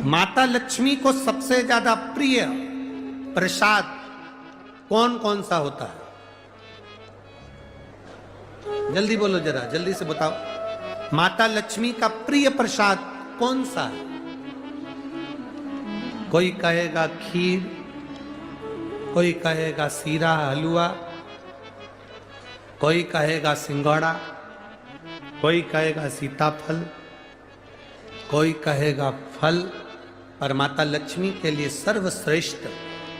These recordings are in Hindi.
माता लक्ष्मी को सबसे ज्यादा प्रिय प्रसाद कौन कौन सा होता है? जल्दी बोलो जरा, जल्दी से बताओ। माता लक्ष्मी का प्रिय प्रसाद कौन सा है? कोई कहेगा खीर, कोई कहेगा सीरा हलवा, कोई कहेगा सिंघाड़ा, कोई कहेगा सीताफल, कोई कहेगा फल। पर माता लक्ष्मी के लिए सर्वश्रेष्ठ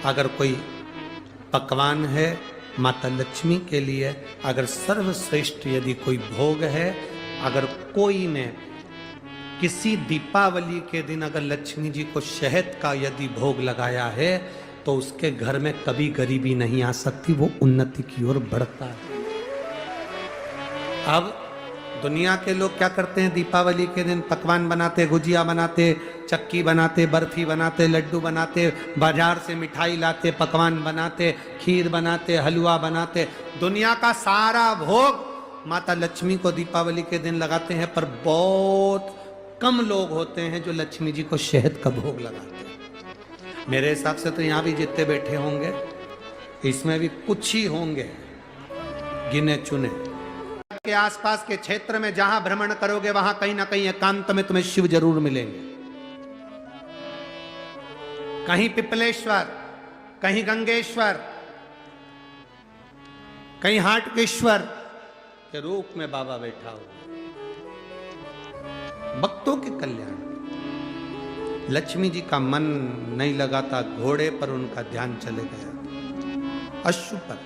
अगर कोई पकवान है, माता लक्ष्मी के लिए अगर सर्वश्रेष्ठ यदि कोई भोग है, अगर कोई ने किसी दीपावली के दिन अगर लक्ष्मी जी को शहद का यदि भोग लगाया है तो उसके घर में कभी गरीबी नहीं आ सकती, वो उन्नति की ओर बढ़ता है। अब दुनिया के लोग क्या करते हैं? दीपावली के दिन पकवान बनाते, गुजिया बनाते, चक्की बनाते, बर्फी बनाते, लड्डू बनाते, बाजार से मिठाई लाते, पकवान बनाते, खीर बनाते, हलवा बनाते। दुनिया का सारा भोग माता लक्ष्मी को दीपावली के दिन लगाते हैं, पर बहुत कम लोग होते हैं जो लक्ष्मी जी को शहद का भोग लगाते हैं। मेरे हिसाब से तो यहाँ भी जितने बैठे होंगे इसमें भी कुछ ही होंगे गिने चुने। के आसपास के क्षेत्र में जहां भ्रमण करोगे वहां कहीं ना कहीं एकांत में तुम्हें शिव जरूर मिलेंगे। कहीं पिपलेश्वर, कहीं गंगेश्वर, कहीं हाटकेश्वर के रूप में बाबा बैठा हुआ, भक्तों के कल्याण। लक्ष्मी जी का मन नहीं लगाता घोड़े पर, उनका ध्यान चले गया अश्व पर।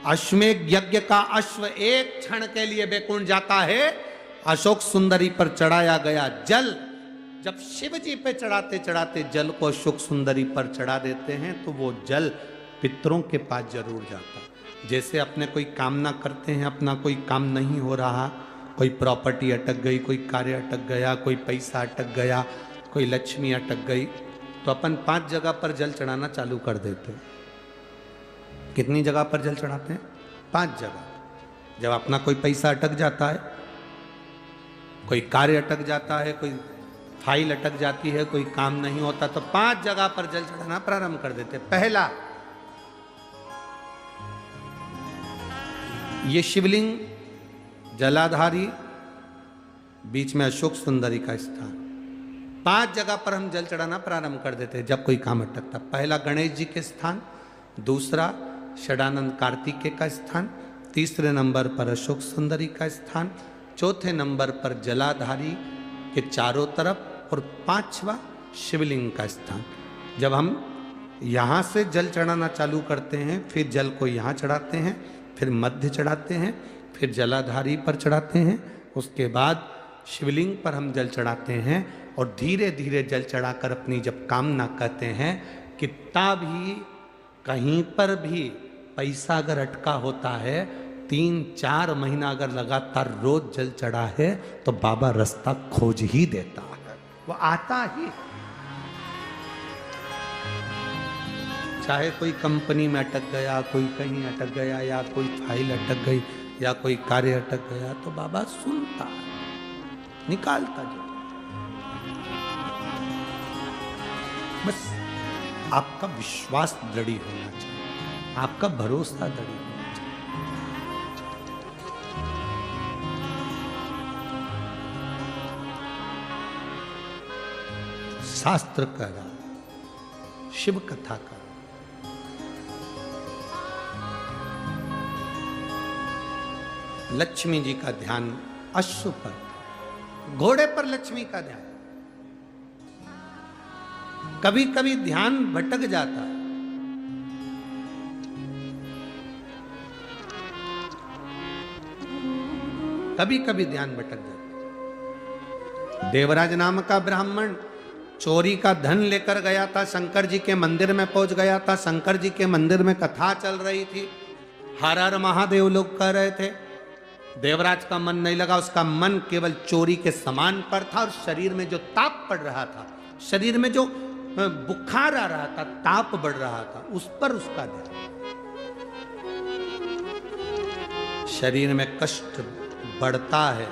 अश्वमेध यज्ञ का अश्व एक क्षण के लिए बैकुंठ जाता है। अशोक सुंदरी पर चढ़ाया गया जल जब शिव जी पे चढ़ाते चढ़ाते जल को अशोक सुंदरी पर चढ़ा देते हैं तो वो जल पितरों के पास जरूर जाता। जैसे अपने कोई कामना करते हैं, अपना कोई काम नहीं हो रहा, कोई प्रॉपर्टी अटक गई, कोई कार्य अटक गया, कोई पैसा अटक गया, कोई लक्ष्मी अटक गई, तो अपन 5 जगह पर जल चढ़ाना चालू कर देते हैं। कितनी जगह पर जल चढ़ाते हैं? 5 जगह। जब अपना कोई पैसा अटक जाता है, कोई कार्य अटक जाता है, कोई फाइल अटक जाती है, कोई काम नहीं होता, तो 5 जगह पर जल चढ़ाना प्रारंभ कर देते। पहला, ये शिवलिंग जलाधारी, बीच में अशोक सुंदरी का स्थान, 5 जगह पर हम जल चढ़ाना प्रारंभ कर देते जब कोई काम अटकता। पहला गणेश जी के स्थान, दूसरा षडानंद कार्तिकेय का स्थान, तीसरे नंबर पर अशोक सुंदरी का स्थान, चौथे नंबर पर जलाधारी के चारों तरफ, और 5वां शिवलिंग का स्थान। जब हम यहाँ से जल चढ़ाना चालू करते हैं, फिर जल को यहाँ चढ़ाते हैं, फिर मध्य चढ़ाते हैं, फिर जलाधारी पर चढ़ाते हैं, उसके बाद शिवलिंग पर हम जल चढ़ाते हैं, और धीरे धीरे जल चढ़ाकर अपनी जब कामना कहते हैं, कितना भी कहीं पर भी पैसा अगर अटका होता है, 3-4 महीना अगर लगातार रोज जल चढ़ा है तो बाबा रास्ता खोज ही देता है, वो आता ही। चाहे कोई कंपनी में अटक गया, कोई कहीं अटक गया, या कोई फाइल अटक गई, या कोई कार्य अटक गया, तो बाबा सुनता है, निकालता जो। बस आपका विश्वास दृढ़ होना चाहिए, आपका भरोसा दृढ़ होना चाहिए। शास्त्र कह रहा, शिव कथा का, लक्ष्मी जी का ध्यान अश्व पर, घोड़े पर लक्ष्मी का ध्यान। कभी कभी ध्यान भटक जाता है, कभी कभी ध्यान भटक जाता है। देवराज नाम का ब्राह्मण चोरी का धन लेकर गया था, शंकर जी के मंदिर में पहुंच गया था। शंकर जी के मंदिर में कथा चल रही थी, हर हर महादेव लोग कह रहे थे। देवराज का मन नहीं लगा, उसका मन केवल चोरी के सामान पर था, और शरीर में जो ताप पड़ रहा था, शरीर में जो बुखार आ रहा था, ताप बढ़ रहा था, उस पर उसका ध्यान। शरीर में कष्ट बढ़ता है,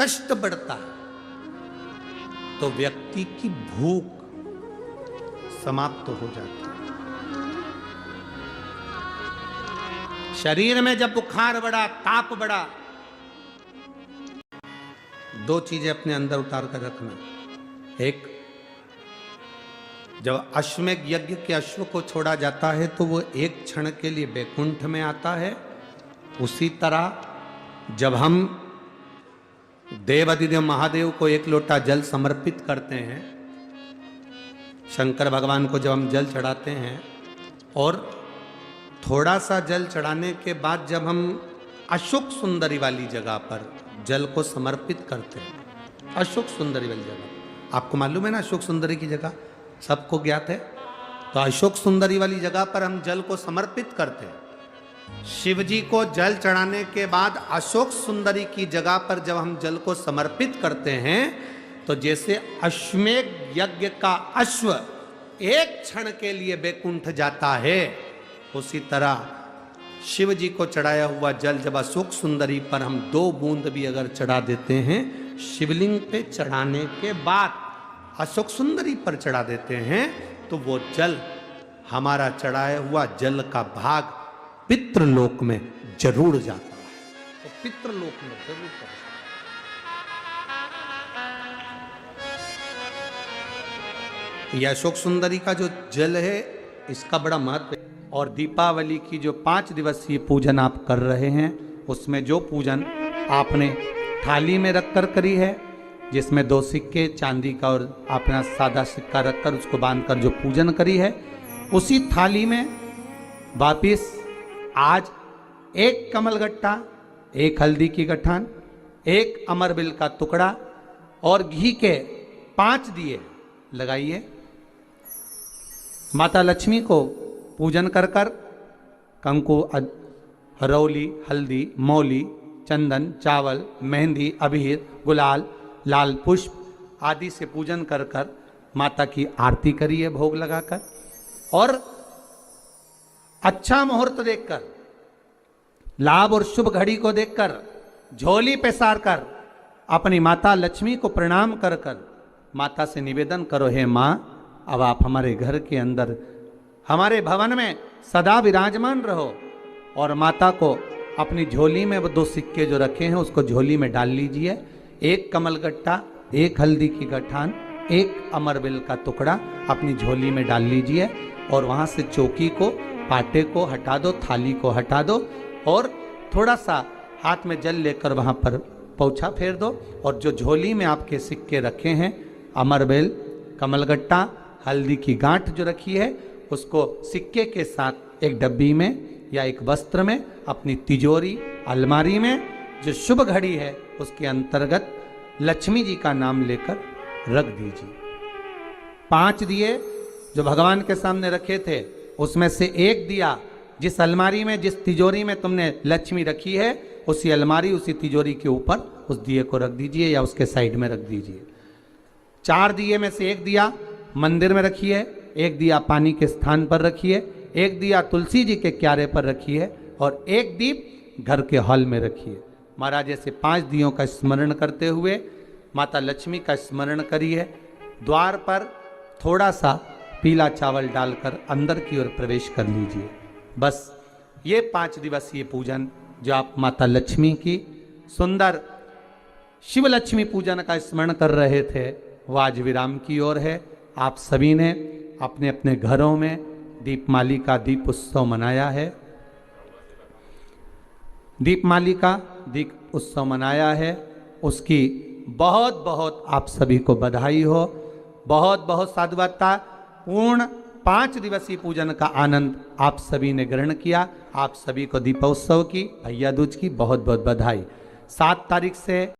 कष्ट बढ़ता है, तो व्यक्ति की भूख समाप्त हो जाती है। शरीर में जब बुखार बढ़ा, ताप बढ़ा, दो चीजें अपने अंदर उतार कर रखना। एक, जब अश्वमेध यज्ञ के अश्व को छोड़ा जाता है तो वो एक क्षण के लिए बैकुंठ में आता है। उसी तरह जब हम देवाधिदेव महादेव को एक लोटा जल समर्पित करते हैं, शंकर भगवान को जब हम जल चढ़ाते हैं और थोड़ा सा जल चढ़ाने के बाद जब हम अशोक सुंदरी वाली जगह पर जल को समर्पित करते हैं, अशोक सुंदरी वाली जगह आपको मालूम है ना, अशोक सुंदरी की जगह सबको ज्ञात है। तो अशोक सुंदरी वाली जगह पर हम जल को समर्पित करते हैं। शिव जी को जल चढ़ाने के बाद अशोक सुंदरी की जगह पर जब हम जल को समर्पित करते हैं तो जैसे अश्वमेध यज्ञ का अश्व एक क्षण के लिए बैकुंठ जाता है, उसी तरह शिव जी को चढ़ाया हुआ जल जब अशोक सुंदरी पर हम 2 बूंद भी अगर चढ़ा देते हैं, शिवलिंग पे चढ़ाने के बाद अशोक सुंदरी पर चढ़ा देते हैं, तो वो जल हमारा चढ़ाया हुआ जल का भाग पितृलोक में जरूर जाता है। तो पितृलोक में जरूर पहुंचता है। यह अशोक सुंदरी का जो जल है, इसका बड़ा महत्व है। और दीपावली की जो 5 दिवसीय पूजन आप कर रहे हैं, उसमें जो पूजन आपने थाली में रखकर करी है, जिसमें 2 सिक्के चांदी का और अपना सादा सिक्का रखकर उसको बांधकर जो पूजन करी है, उसी थाली में वापिस आज 1 कमलगट्टा, 1 हल्दी की गठान, 1 अमरबिल का टुकड़ा और घी के 5 दिए लगाइए। माता लक्ष्मी को पूजन कर कर कंकु, हरौली, हल्दी, मौली, चंदन, चावल, मेहंदी, अबीर, गुलाल, लाल पुष्प आदि से पूजन कर कर माता की आरती करिए भोग लगाकर। और अच्छा मुहूर्त देखकर, लाभ और शुभ घड़ी को देखकर झोली पे सार कर अपनी माता लक्ष्मी को प्रणाम कर कर माता से निवेदन करो, हे माँ, अब आप हमारे घर के अंदर, हमारे भवन में सदा विराजमान रहो। और माता को अपनी झोली में वो 2 सिक्के जो रखे हैं उसको झोली में डाल लीजिए। 1 कमलगट्टा, 1 हल्दी की गठान, 1 अमरबिल का टुकड़ा अपनी झोली में डाल लीजिए और वहाँ से चौकी को, पाटे को हटा दो, थाली को हटा दो और थोड़ा सा हाथ में जल लेकर वहाँ पर पोंछा फेर दो। और जो झोली में आपके सिक्के रखे हैं, अमरबिल, कमलगट्टा, हल्दी की गांठ जो रखी है, उसको सिक्के के साथ एक डब्बी में या एक वस्त्र में अपनी तिजोरी, अलमारी में जो शुभ घड़ी है उसके अंतर्गत लक्ष्मी जी का नाम लेकर रख दीजिए। 5 दिए जो भगवान के सामने रखे थे, उसमें से 1 दिया जिस अलमारी में, जिस तिजोरी में तुमने लक्ष्मी रखी है, उसी अलमारी, उसी तिजोरी के ऊपर उस दिए को रख दीजिए या उसके साइड में रख दीजिए। 4 दिए में से 1 दिया मंदिर में रखिए, 1 दिया पानी के स्थान पर रखिए, 1 दिया तुलसी जी के क्यारे पर रखिए और 1 दीप घर के हॉल में रखिए। महाराज ऐसे 5 दियों का स्मरण करते हुए माता लक्ष्मी का स्मरण करिए। द्वार पर थोड़ा सा पीला चावल डालकर अंदर की ओर प्रवेश कर लीजिए। बस ये 5 दिवसीय पूजन जो आप माता लक्ष्मी की सुंदर शिव लक्ष्मी पूजन का स्मरण कर रहे थे, वो आज विराम की ओर है। आप सभी ने अपने अपने घरों में दीपमाली का दीप उत्सव मनाया है, दीपमाली का दीप उत्सव मनाया है, उसकी बहुत बहुत आप सभी को बधाई हो। बहुत बहुत साधुवादता पूर्ण 5 दिवसीय पूजन का आनंद आप सभी ने ग्रहण किया। आप सभी को दीपोत्सव की, भैया दूज की बहुत बहुत बधाई। 7 तारीख से